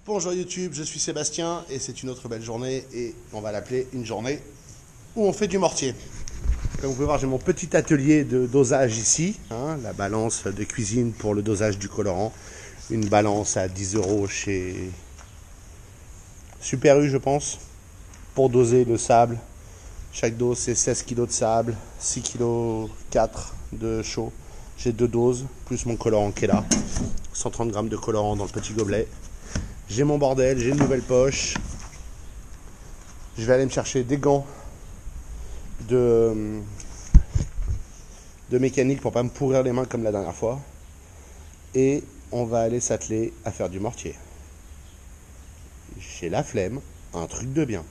Bonjour YouTube, je suis Sébastien et c'est une autre belle journée et on va l'appeler une journée où on fait du mortier. Comme vous pouvez voir, j'ai mon petit atelier de dosage ici, la balance de cuisine pour le dosage du colorant. Une balance à 10 € chez Super U, je pense, pour doser le sable. Chaque dose c'est 16 kg de sable, 6 kg 4 de chaud. J'ai deux doses, plus mon colorant qui est là. 130 g de colorant dans le petit gobelet. J'ai mon bordel, j'ai une nouvelle poche. Je vais aller me chercher des gants de mécanique pour pas me pourrir les mains comme la dernière fois. Et on va aller s'atteler à faire du mortier. J'ai la flemme, un truc de bien.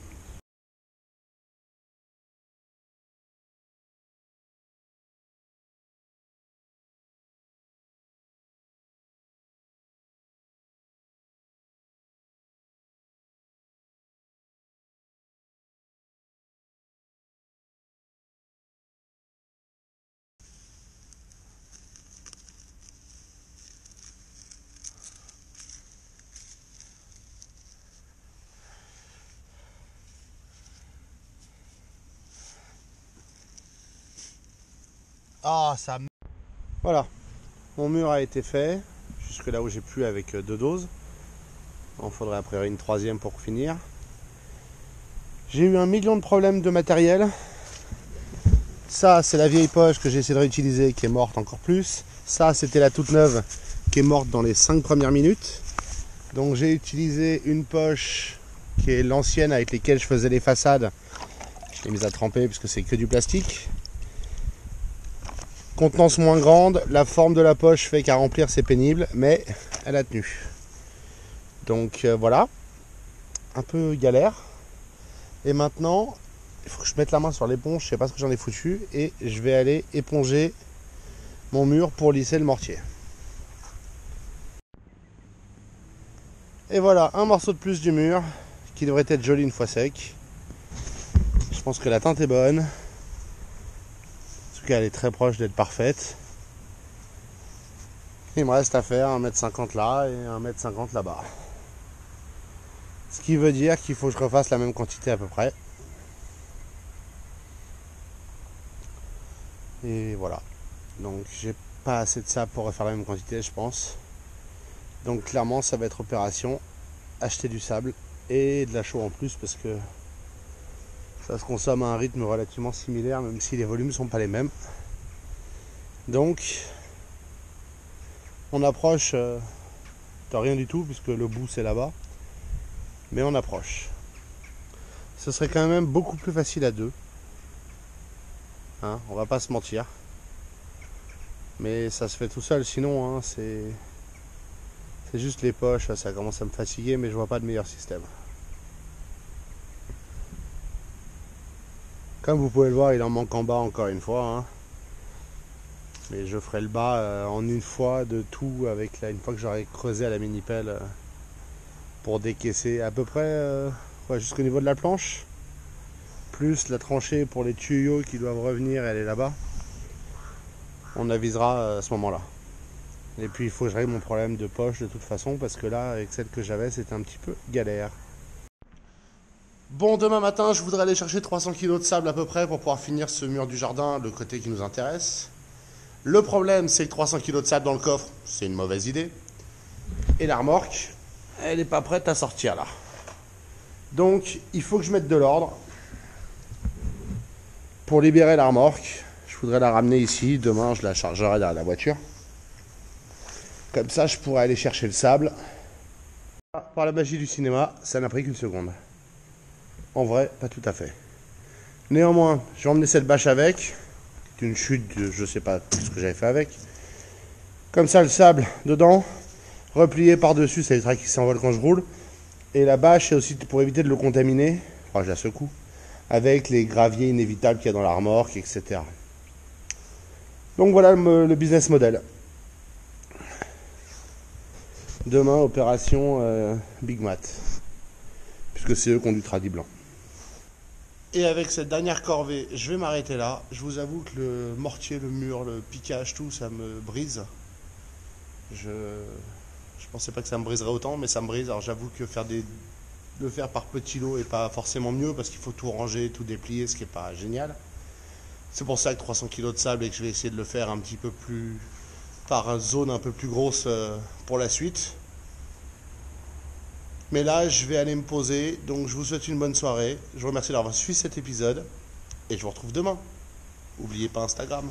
Ah, ça. Voilà, mon mur a été fait, jusque là où j'ai pu avec deux doses. Il faudrait après une troisième pour finir. J'ai eu 1 million de problèmes de matériel. Ça, c'est la vieille poche que j'ai essayé de réutiliser qui est morte encore plus. Ça, c'était la toute neuve qui est morte dans les 5 premières minutes. Donc j'ai utilisé une poche qui est l'ancienne avec lesquelles je faisais les façades. Je l'ai mise à tremper puisque c'est que du plastique. Contenance moins grande, la forme de la poche fait qu'à remplir c'est pénible, mais elle a tenu. Donc voilà, un peu galère. Et maintenant, il faut que je mette la main sur l'éponge, je sais pas ce que j'en ai foutu, et je vais aller éponger mon mur pour lisser le mortier. Et voilà, un morceau de plus du mur, qui devrait être joli une fois sec. Je pense que la teinte est bonne. En tout cas, elle est très proche d'être parfaite. Il me reste à faire 1,50 m là et 1,50 m là-bas. Ce qui veut dire qu'il faut que je refasse la même quantité à peu près. Et voilà. Donc j'ai pas assez de sable pour refaire la même quantité, je pense. Donc clairement, ça va être opération acheter du sable et de la chaux en plus parce que ça se consomme à un rythme relativement similaire, même si les volumes sont pas les mêmes. Donc on approche de rien du tout puisque le bout c'est là-bas, mais on approche. Ce serait quand même beaucoup plus facile à deux, on va pas se mentir, mais ça se fait tout seul sinon, c'est juste les poches, ça commence à me fatiguer, mais je vois pas de meilleur système. Comme vous pouvez le voir, il en manque en bas encore une fois, mais je ferai le bas en une fois de tout avec une fois que j'aurai creusé à la mini pelle pour décaisser à peu près jusqu'au niveau de la planche, plus la tranchée pour les tuyaux qui doivent revenir, elle est là-bas. On avisera à ce moment-là. Et puis il faut que je règle mon problème de poche de toute façon parce que là avec celle que j'avais c'était un petit peu galère. Bon, demain matin je voudrais aller chercher 300 kg de sable à peu près pour pouvoir finir ce mur du jardin, le côté qui nous intéresse. Le problème c'est que 300 kg de sable dans le coffre c'est une mauvaise idée. Et la remorque elle n'est pas prête à sortir là. Donc il faut que je mette de l'ordre pour libérer la remorque. Je voudrais la ramener ici, demain je la chargerai derrière la voiture. Comme ça, je pourrais aller chercher le sable. Par la magie du cinéma, ça n'a pris qu'une seconde. En vrai, pas tout à fait. Néanmoins, je vais emmener cette bâche avec. C'est une chute, je sais pas ce que j'avais fait avec. Comme ça, le sable dedans, replié par-dessus, ça évitera qu'il s'envole quand je roule. Et la bâche, c'est aussi pour éviter de le contaminer. Enfin, je la secoue. Avec les graviers inévitables qu'il y a dans la remorque, etc. Donc voilà le business model. Demain, opération Big Mat, puisque c'est eux qui ont du tradi blanc. Et avec cette dernière corvée, je vais m'arrêter là. Je vous avoue que le mortier, le mur, le piquage, tout, ça me brise. Je pensais pas que ça me briserait autant, mais ça me brise. Alors j'avoue que le faire par petits lots est pas forcément mieux parce qu'il faut tout ranger, tout déplier, ce qui est pas génial. C'est pour ça que 300 kg de sable et que je vais essayer de le faire un petit peu plus par zone un peu plus grosse pour la suite. Mais là, je vais aller me poser. Donc, je vous souhaite une bonne soirée. Je vous remercie d'avoir suivi cet épisode. Et je vous retrouve demain. N'oubliez pas Instagram.